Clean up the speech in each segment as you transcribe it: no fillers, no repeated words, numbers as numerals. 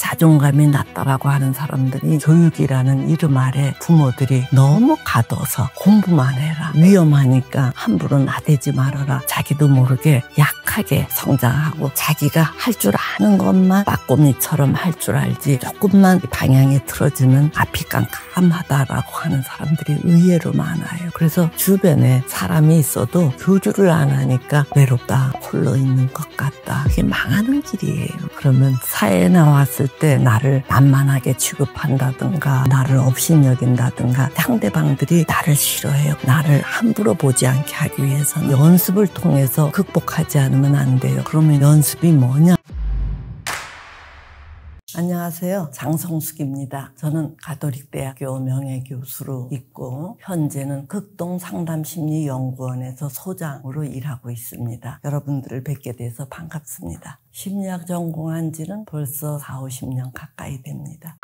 자존감이 낮다라고 하는 사람들이 교육이라는 이름 아래 부모들이 너무 가둬서 공부만 해라, 위험하니까 함부로 나대지 말아라, 자기도 모르게 약하게 성장하고 자기가 할 줄 아는 것만 빠꼬미처럼 할 줄 알지 조금만 방향이 틀어지면 앞이 깜깜하다라고 하는 사람들이 의외로 많아요. 그래서 주변에 사람이 있어도 교류를 안 하니까 외롭다, 홀로 있는 것 같다, 그게 망하는 길이에요. 그러면 사회에 나왔을 때 나를 만만하게 취급한다든가 나를 업신여긴다든가 상대방들이 나를 싫어해요. 나를 함부로 보지 않게 하기 위해서는 연습을 통해서 극복하지 않으면 안 돼요. 그러면 연습이 뭐냐? 안녕하세요. 장성숙입니다. 저는 가톨릭대학교 명예교수로 있고 현재는 극동상담심리연구원에서 소장으로 일하고 있습니다. 여러분들을 뵙게 돼서 반갑습니다. 심리학 전공한 지는 벌써 40-50년 가까이 됩니다.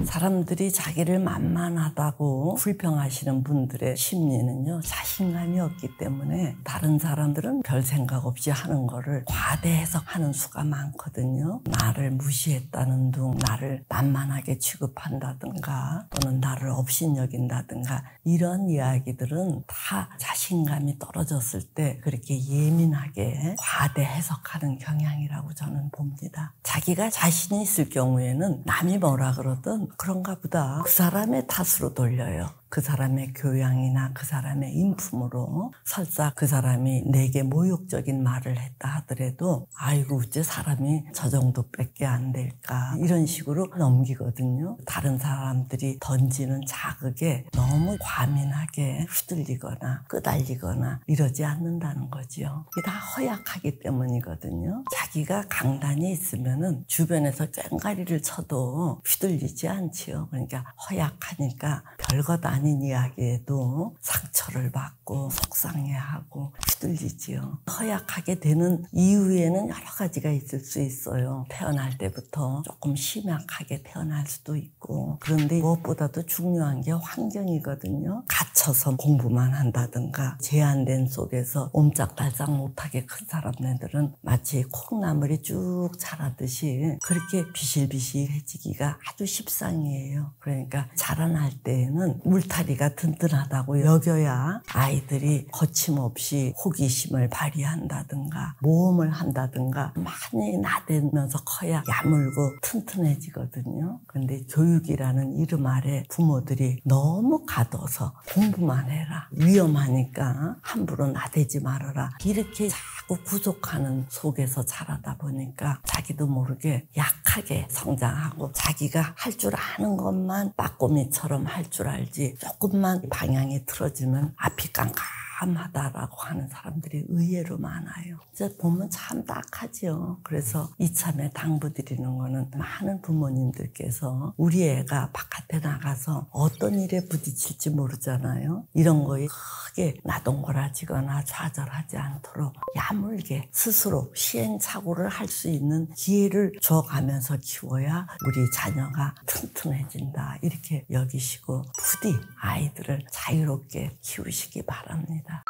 사람들이 자기를 만만하다고 불평하시는 분들의 심리는요, 자신감이 없기 때문에 다른 사람들은 별 생각 없이 하는 거를 과대 해석하는 수가 많거든요. 나를 무시했다는 둥, 나를 만만하게 취급한다든가 또는 나를 업신여긴다든가 이런 이야기들은 다 자신감이 떨어졌을 때 그렇게 예민하게 과대 해석하는 경향이라고 저는 봅니다. 자기가 자신이 있을 경우에는 남이 뭐라 그러든 그런가 보다 그 사람의 탓으로 돌려요. 그 사람의 교양이나 그 사람의 인품으로 설사 그 사람이 내게 모욕적인 말을 했다 하더라도 아이고 어째 사람이 저 정도밖에 안 될까 이런 식으로 넘기거든요. 다른 사람들이 던지는 자극에 너무 과민하게 휘둘리거나 끄달리거나 이러지 않는다는 거죠. 이게 다 허약하기 때문이거든요. 자기가 강단이 있으면은 주변에서 꽹가리를 쳐도 휘둘리지 않지요. 그러니까 허약하니까 별것 아닌 이야기에도 상처를 받고 속상해하고 휘둘리지요. 허약하게 되는 이유에는 여러 가지가 있을 수 있어요. 태어날 때부터 조금 심약하게 태어날 수도 있고, 그런데 무엇보다도 중요한 게 환경이거든요. 갇혀서 공부만 한다든가 제한된 속에서 옴짝달싹 못하게 큰 사람들은 마치 콩나물이 쭉 자라듯이 그렇게 비실비실해지기가 아주 십상이에요. 그러니까 자라날 때에는 울타리가 든든하다고 여겨야 아이들이 거침없이 호기심을 발휘한다든가 모험을 한다든가 많이 나대면서 커야 야물고 튼튼해지거든요. 그런데 교육이라는 이름 아래 부모들이 너무 가둬서 공부만 해라, 위험하니까 함부로 나대지 말아라 이렇게 자꾸 구속하는 속에서 자라다 보니까 자기도 모르게 약하게 성장하고 자기가 할 줄 아는 것만 빠꼬미처럼 할 줄 알지 조금만 방향이 틀어지면 앞이 깜깜하다라고 하는 사람들이 의외로 많아요. 이제 보면 참 딱하지요. 그래서 이참에 당부드리는 거는 많은 부모님들께서 우리 애가 바깥에 나가서 어떤 일에 부딪힐지 모르잖아요. 이런 거에 크게 나동거라지거나 좌절하지 않도록 야물게 스스로 시행착오를 할 수 있는 기회를 줘가면서 키워야 우리 자녀가 튼튼해진다 이렇게 여기시고 부디 아이들을 자유롭게 키우시기 바랍니다.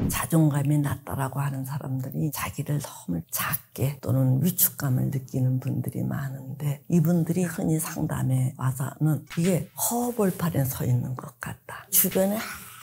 자존감이 낮다라고 하는 사람들이 자기를 너무 작게 또는 위축감을 느끼는 분들이 많은데, 이분들이 흔히 상담에 와서는 이게 허벌판에 서 있는 것 같다, 주변에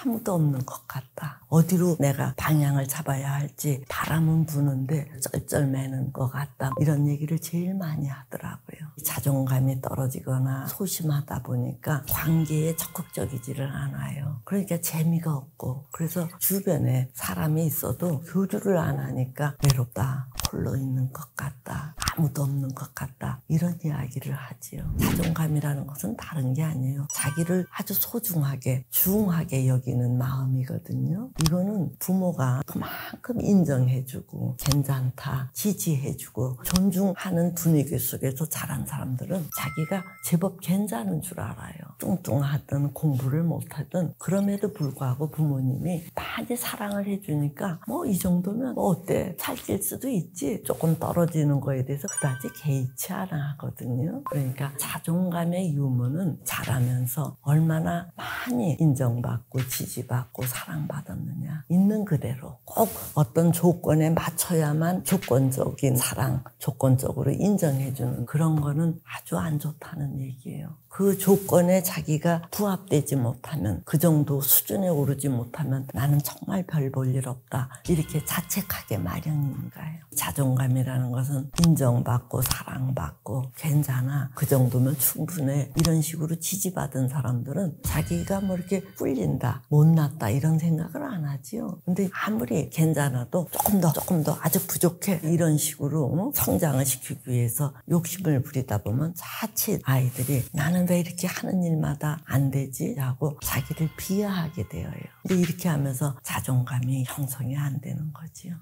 아무도 없는 것 같다, 어디로 내가 방향을 잡아야 할지 바람은 부는데 쩔쩔매는 것 같다, 이런 얘기를 제일 많이 하더라고요. 자존감이 떨어지거나 소심하다 보니까 관계에 적극적이지를 않아요. 그러니까 재미가 없고, 그래서 주변에 사람이 있어도 교류를 안 하니까 외롭다, 홀로 있는 것 같다, 아무도 없는 것 같다, 이런 이야기를 하지요. 자존감이라는 것은 다른 게 아니에요. 자기를 아주 소중하게 중하게 여기는 마음이거든요. 이거는 부모가 그만큼 인정해주고 괜찮다, 지지해주고 존중하는 분위기 속에서 자란 사람들은 자기가 제법 괜찮은 줄 알아요. 뚱뚱하든 공부를 못하든 그럼에도 불구하고 부모님이 많이 사랑을 해주니까 뭐 이 정도면 뭐 어때, 살찔 수도 있지, 조금 떨어지는 거에 대해서 대해서 그다지 개의치 않아 하거든요. 그러니까 자존감의 유무는 자라면서 얼마나 많이 인정받고 지지받고 사랑받았느냐. 있는 그대로 꼭 어떤 조건에 맞춰야만 조건적인 사랑, 조건적으로 인정해주는 그런 거는 아주 안 좋다는 얘기예요. 그 조건에 자기가 부합되지 못하면, 그 정도 수준에 오르지 못하면 나는 정말 별 볼 일 없다, 이렇게 자책하게 마련인가요? 자존감이라는 것은 인정받고 사랑받고 괜찮아, 그 정도면 충분해, 이런 식으로 지지받은 사람들은 자기가 뭐 이렇게 꿀린다, 못났다 이런 생각을 안 하지요. 근데 아무리 괜찮아도 조금 더 아주 부족해, 이런 식으로 성장을 시키기 위해서 욕심을 부리다 보면 자칫 아이들이 나는 왜 이렇게 하는 일마다 안 되지? 하고 자기를 비하하게 되어요. 근데 이렇게 하면서 자존감이 형성이 안 되는 거지요.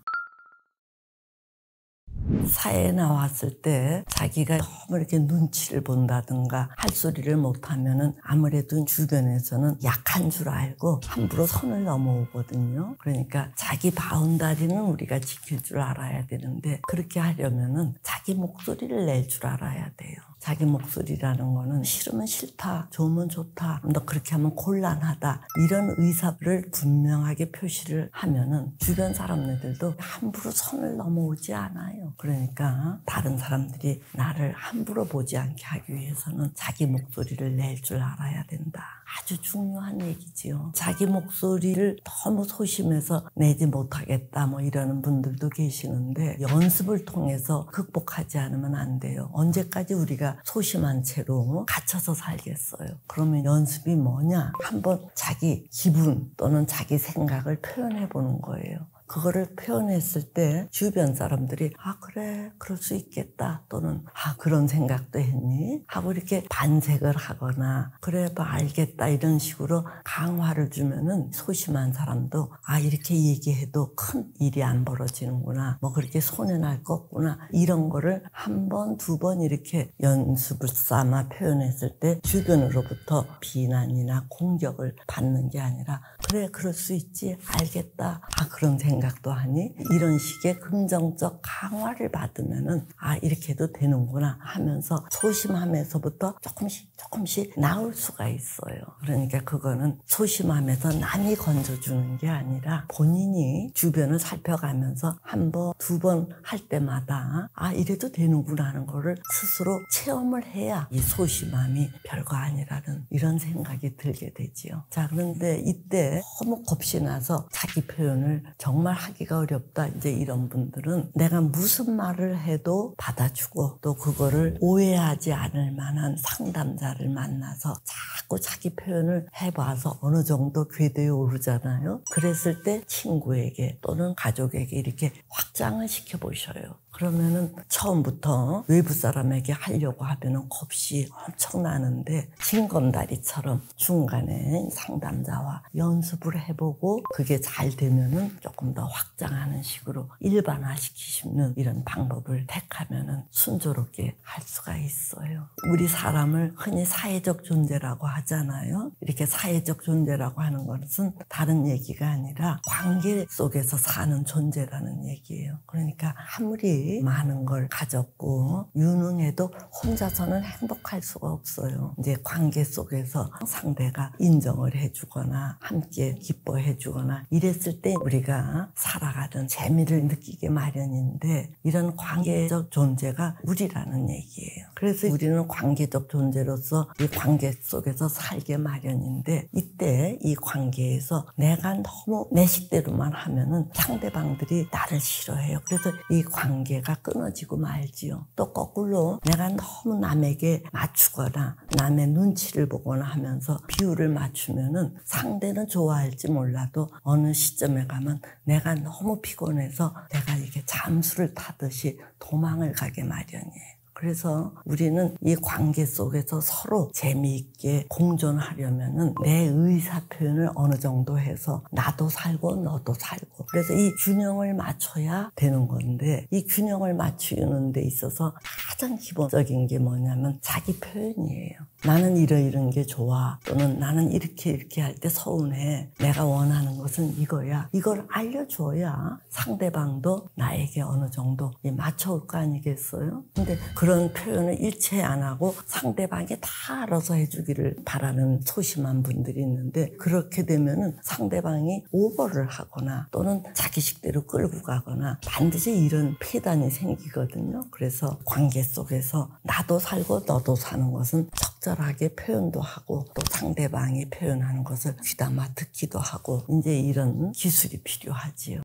사회에 나왔을 때 자기가 너무 이렇게 눈치를 본다든가 할 소리를 못하면은 아무래도 주변에서는 약한 줄 알고 함부로 선을 넘어오거든요. 그러니까 자기 바운다리는 우리가 지킬 줄 알아야 되는데, 그렇게 하려면은 자기 목소리를 낼 줄 알아야 돼요. 자기 목소리라는 거는 싫으면 싫다, 좋으면 좋다, 너 그렇게 하면 곤란하다, 이런 의사를 분명하게 표시를 하면은 주변 사람들도 함부로 선을 넘어오지 않아요. 그러니까 다른 사람들이 나를 함부로 보지 않게 하기 위해서는 자기 목소리를 낼 줄 알아야 된다. 아주 중요한 얘기지요. 자기 목소리를 너무 소심해서 내지 못하겠다 뭐 이러는 분들도 계시는데, 연습을 통해서 극복하지 않으면 안 돼요. 언제까지 우리가 소심한 채로 갇혀서 살겠어요. 그러면 연습이 뭐냐? 한번 자기 기분 또는 자기 생각을 표현해 보는 거예요. 그거를 표현했을 때 주변 사람들이 아 그래, 그럴 수 있겠다, 또는 아 그런 생각도 했니? 하고 이렇게 반색을 하거나 그래 봐 알겠다, 이런 식으로 강화를 주면은 소심한 사람도 아 이렇게 얘기해도 큰 일이 안 벌어지는구나, 뭐 그렇게 손해날 거 없구나, 이런 거를 한 번, 두 번 이렇게 연습을 삼아 표현했을 때 주변으로부터 비난이나 공격을 받는 게 아니라 그래 그럴 수 있지, 알겠다, 아 그런 생각도 하니, 이런 식의 긍정적 강화를 받으면은 아 이렇게 해도 되는구나 하면서 소심함에서부터 조금씩 나올 수가 있어요. 그러니까 그거는 소심함에서 남이 건져주는 게 아니라 본인이 주변을 살펴가면서 한 번, 두 번 할 때마다 아 이래도 되는구나 하는 거를 스스로 체험을 해야 이 소심함이 별거 아니라는 이런 생각이 들게 되지요. 자, 그런데 이때 너무 겁이 나서 자기 표현을 정말 하기가 어렵다, 이제 이런 분들은 내가 무슨 말을 해도 받아주고 또 그거를 오해하지 않을 만한 상담자를 만나서 자꾸 자기 표현을 해봐서 어느 정도 궤도에 오르잖아요. 그랬을 때 친구에게 또는 가족에게 이렇게 확장을 시켜보셔요. 그러면은 처음부터 외부 사람에게 하려고 하면은 겁이 엄청 나는데, 징검다리처럼 중간에 상담자와 연습을 해보고 그게 잘 되면은 조금 더 확장하는 식으로 일반화시키시는 이런 방법을 택하면은 순조롭게 할 수가 있어요. 우리 사람을 흔히 사회적 존재라고 하잖아요. 이렇게 사회적 존재라고 하는 것은 다른 얘기가 아니라 관계 속에서 사는 존재라는 얘기예요. 그러니까 아무리 많은 걸 가졌고 유능해도 혼자서는 행복할 수가 없어요. 이제 관계 속에서 상대가 인정을 해주거나 함께 기뻐해 주거나 이랬을 때 우리가 살아가는 재미를 느끼게 마련인데, 이런 관계적 존재가 우리라는 얘기예요. 그래서 우리는 관계적 존재로서 이 관계 속에서 살게 마련인데, 이때 이 관계에서 내가 너무 내 식대로만 하면은 상대방들이 나를 싫어해요. 그래서 이 관계가 끊어지고 말지요. 또 거꾸로 내가 너무 남에게 맞추거나 남의 눈치를 보거나 하면서 비율을 맞추면은 상대는 좋아할지 몰라도 어느 시점에 가면 내가 너무 피곤해서 내가 이게 잠수를 타듯이 도망을 가게 마련이에요. 그래서 우리는 이 관계 속에서 서로 재미있게 공존하려면은 내 의사 표현을 어느 정도 해서 나도 살고 너도 살고, 그래서 이 균형을 맞춰야 되는 건데, 이 균형을 맞추는 데 있어서 가장 기본적인 게 뭐냐면 자기 표현이에요. 나는 이런 게 좋아, 또는 나는 이렇게 할 때 서운해, 내가 원하는 것은 이거야, 이걸 알려줘야 상대방도 나에게 어느 정도 맞춰올 거 아니겠어요? 근데 그런 표현을 일체 안 하고 상대방이 다 알아서 해주기를 바라는 소심한 분들이 있는데, 그렇게 되면은 상대방이 오버를 하거나 또는 자기 식대로 끌고 가거나 반드시 이런 폐단이 생기거든요. 그래서 관계 속에서 나도 살고 너도 사는 것은 적절하게 표현도 하고, 또 상대방이 표현하는 것을 귀담아 듣기도 하고, 이제 이런 기술이 필요하지요.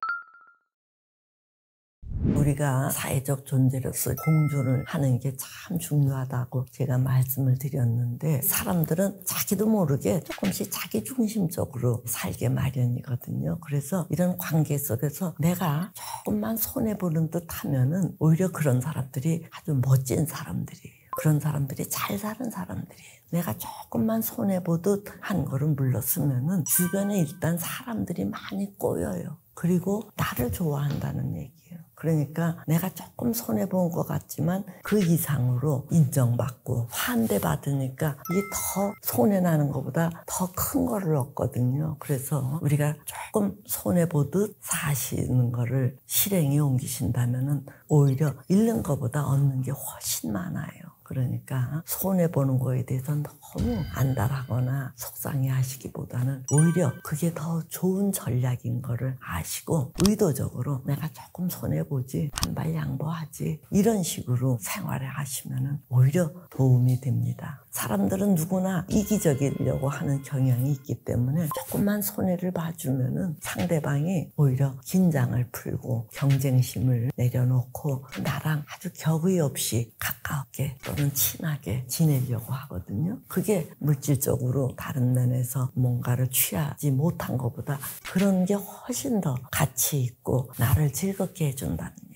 우리가 사회적 존재로서 공존을 하는 게 참 중요하다고 제가 말씀을 드렸는데, 사람들은 자기도 모르게 조금씩 자기 중심적으로 살게 마련이거든요. 그래서 이런 관계 속에서 내가 조금만 손해보는 듯 하면은 오히려 그런 사람들이 아주 멋진 사람들이에요. 그런 사람들이 잘 사는 사람들이에요. 내가 조금만 손해보듯 한 거를 물렀으면은 주변에 일단 사람들이 많이 꼬여요. 그리고 나를 좋아한다는 얘기예요. 그러니까 내가 조금 손해본 것 같지만 그 이상으로 인정받고 환대받으니까 이게 더 손해나는 것보다 더 큰 거를 얻거든요. 그래서 우리가 조금 손해보듯 사시는 거를 실행에 옮기신다면은 오히려 잃는 것보다 얻는 게 훨씬 많아요. 그러니까 손해보는 거에 대해서 너무 안달하거나 속상해 하시기보다는 오히려 그게 더 좋은 전략인 거를 아시고 의도적으로 내가 조금 손해보지, 한 발 양보하지, 이런 식으로 생활을 하시면 오히려 도움이 됩니다. 사람들은 누구나 이기적이려고 하는 경향이 있기 때문에 조금만 손해를 봐주면 상대방이 오히려 긴장을 풀고 경쟁심을 내려놓고 나랑 아주 격의 없이 가깝게 또는 친하게 지내려고 하거든요. 그게 물질적으로 다른 면에서 뭔가를 취하지 못한 것보다 그런 게 훨씬 더 가치 있고 나를 즐겁게 해준다는 얘기예요.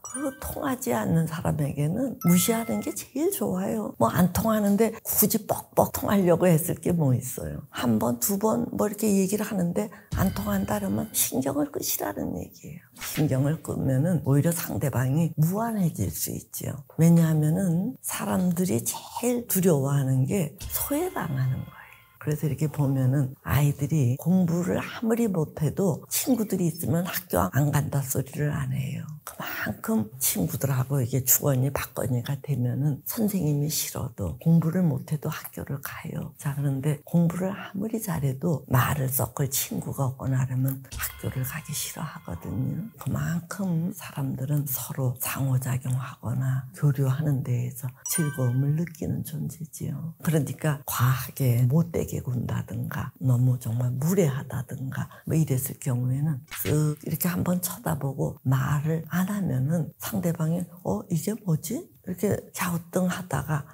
그 통하지 않는 사람에게는 무시하는 게 제일 좋아요. 뭐 안 통하는데 굳이 뻑뻑 통하려고 했을 게 뭐 있어요. 한 번, 두 번 뭐 이렇게 얘기를 하는데 안 통한다 그러면 신경을 끄시라는 얘기예요. 신경을 끄면은 오히려 상대방이 무안해질 수 있죠. 왜냐하면은 사람들이 제일 두려워하는 게 소외당하는 거예요. 그래서 이렇게 보면은 아이들이 공부를 아무리 못해도 친구들이 있으면 학교 안 간다 소리를 안 해요. 그만큼 친구들하고 이게 주거니 받거니가 되면은 선생님이 싫어도 공부를 못해도 학교를 가요. 자, 그런데 공부를 아무리 잘해도 말을 섞을 친구가 없거나 하면 학교를 가기 싫어하거든요. 그만큼 사람들은 서로 상호작용하거나 교류하는 데에서 즐거움을 느끼는 존재지요. 그러니까 과하게 못되게 군다든가 너무 정말 무례하다든가 뭐 이랬을 경우에는 쓱 이렇게 한번 쳐다보고 말을 안 하면은 상대방이 이게 뭐지? 이렇게 갸우뚱하다가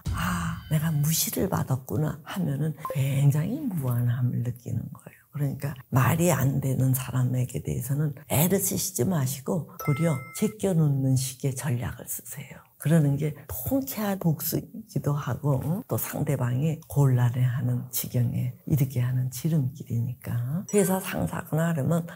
내가 무시를 받았구나 하면은 굉장히 무안함을 느끼는 거예요. 그러니까 말이 안 되는 사람에게 대해서는 애를 쓰시지 마시고 도리어 제껴놓는 식의 전략을 쓰세요. 그러는 게 통쾌한 복수이기도 하고 또 상대방이 곤란해하는 지경에 이르게 하는 지름길이니까, 회사 상사거나 하려면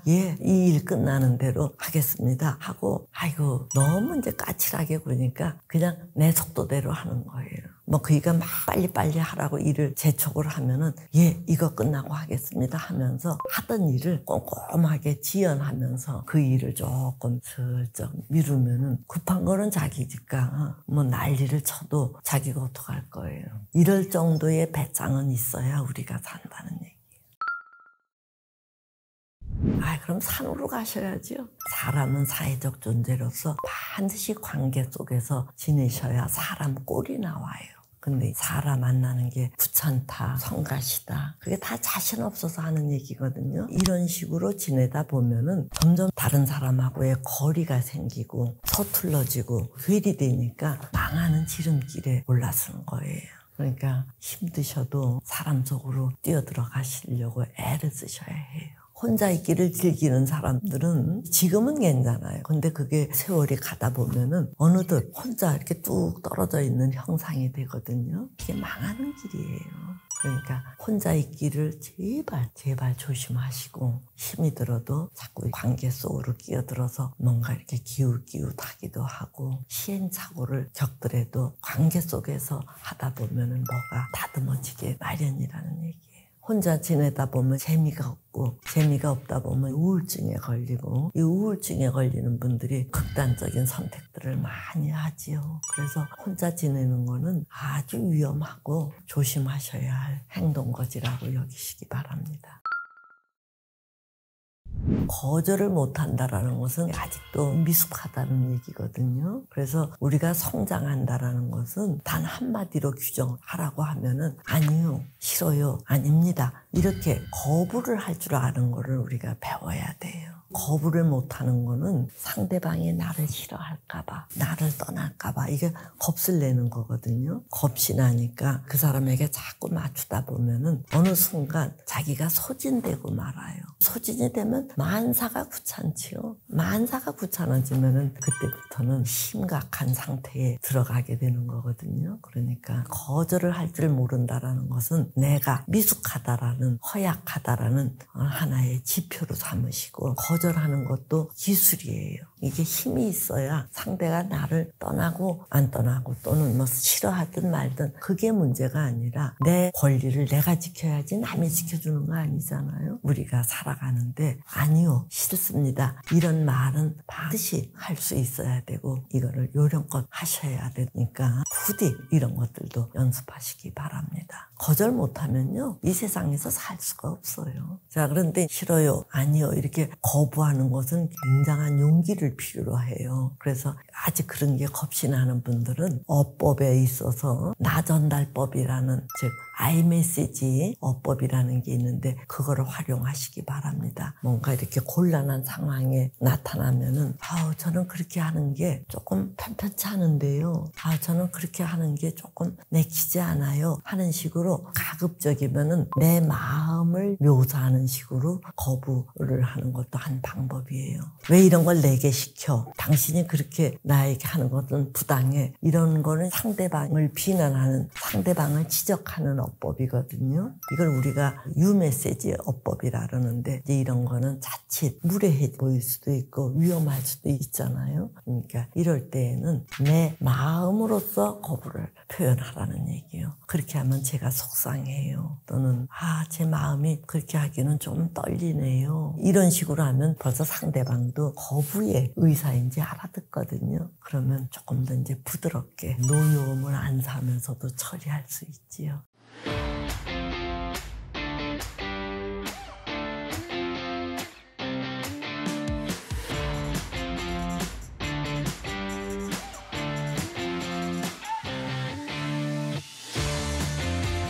예, 이 일 끝나는 대로 하겠습니다 하고, 아이고 너무 이제 까칠하게 구니까 그냥 내 속도대로 하는 거예요. 뭐 그이가 막 빨리빨리 하라고 일을 재촉을 하면은 예, 이거 끝나고 하겠습니다 하면서 하던 일을 꼼꼼하게 지연하면서 그 일을 조금 슬쩍 미루면은 급한 거는 자기니까 뭐 난리를 쳐도 자기가 어떡할 거예요. 이럴 정도의 배짱은 있어야 우리가 산다는 얘기. 그럼 산으로 가셔야죠. 사람은 사회적 존재로서 반드시 관계 속에서 지내셔야 사람 꼴이 나와요. 근데 사람 만나는 게 부천타, 성가시다, 그게 다 자신 없어서 하는 얘기거든요. 이런 식으로 지내다 보면은 점점 다른 사람하고의 거리가 생기고 서툴러지고 괴리되니까 망하는 지름길에 올라서는 거예요. 그러니까 힘드셔도 사람 속으로 뛰어들어가시려고 애를 쓰셔야 해요. 혼자 있기를 즐기는 사람들은 지금은 괜찮아요. 근데 그게 세월이 가다 보면은 어느덧 혼자 이렇게 뚝 떨어져 있는 형상이 되거든요. 이게 망하는 길이에요. 그러니까 혼자 있기를 제발 조심하시고, 힘이 들어도 자꾸 관계 속으로 끼어들어서 뭔가 이렇게 기웃기웃하기도 하고, 시행착오를 겪더라도 관계 속에서 하다 보면은 뭐가 다듬어지게 마련이라는 얘기예요. 혼자 지내다 보면 재미가 없고, 재미가 없다 보면 우울증에 걸리고, 이 우울증에 걸리는 분들이 극단적인 선택들을 많이 하지요. 그래서 혼자 지내는 거는 아주 위험하고 조심하셔야 할 행동거지라고 여기시기 바랍니다. 거절을 못한다라는 것은 아직도 미숙하다는 얘기거든요. 그래서 우리가 성장한다라는 것은 단 한마디로 규정하라고 하면은 아니요, 싫어요, 아닙니다, 이렇게 거부를 할 줄 아는 거를 우리가 배워야 돼요. 거부를 못하는 거는 상대방이 나를 싫어할까봐, 나를 떠날까봐 이게 겁을 내는 거거든요. 겁이 나니까 그 사람에게 자꾸 맞추다 보면은 어느 순간 자기가 소진되고 말아요. 소진이 되면 만사가 귀찮지요. 만사가 귀찮아지면은 그때부터는 심각한 상태에 들어가게 되는 거거든요. 그러니까 거절을 할 줄 모른다라는 것은 내가 미숙하다라는, 허약하다라는 하나의 지표로 삼으시고, 거절하는 것도 기술이에요. 이게 힘이 있어야 상대가 나를 떠나고 안 떠나고 또는 뭐 싫어하든 말든 그게 문제가 아니라 내 권리를 내가 지켜야지 남이 지켜주는 거 아니잖아요. 우리가 살아가는데 아니요, 싫습니다, 이런 말은 반드시 할 수 있어야 되고, 이거를 요령껏 하셔야 되니까 부디 이런 것들도 연습하시기 바랍니다. 거절 못하면요, 이 세상에서 살 수가 없어요. 자, 그런데 싫어요, 아니요 이렇게 거부하는 것은 굉장한 용기를 필요로 해요. 그래서 아직 그런 게 겁이 나는 분들은 어법에 있어서 나전달법이라는, 즉 아이메시지 어법이라는 게 있는데 그거를 활용하시기 바랍니다. 뭔가 이렇게 곤란한 상황에 나타나면은 저는 그렇게 하는 게 조금 편편치 않은데요, 저는 그렇게 하는 게 조금 내키지 않아요 하는 식으로 가급적이면은 내 마음을 묘사하는 식으로 거부를 하는 것도 한 방법이에요. 왜 이런 걸 내게 시켜? 당신이 그렇게 나에게 하는 것은 부당해. 이런 거는 상대방을 비난하는, 상대방을 지적하는 어법이거든요. 이걸 우리가 유메시지 어법이라 그러는데, 이제 이런 거는 자칫 무례해 보일 수도 있고 위험할 수도 있잖아요. 그러니까 이럴 때에는 내 마음으로서 거부를 표현하라는 얘기예요. 그렇게 하면 제가 속상해요, 또는 제 마음이 그렇게 하기는 좀 떨리네요, 이런 식으로 하면 벌써 상대방도 거부의 의사인지 알아듣거든요. 그러면 조금 더 이제 부드럽게 노여움을 안 사면서도 처리할 수 있지요.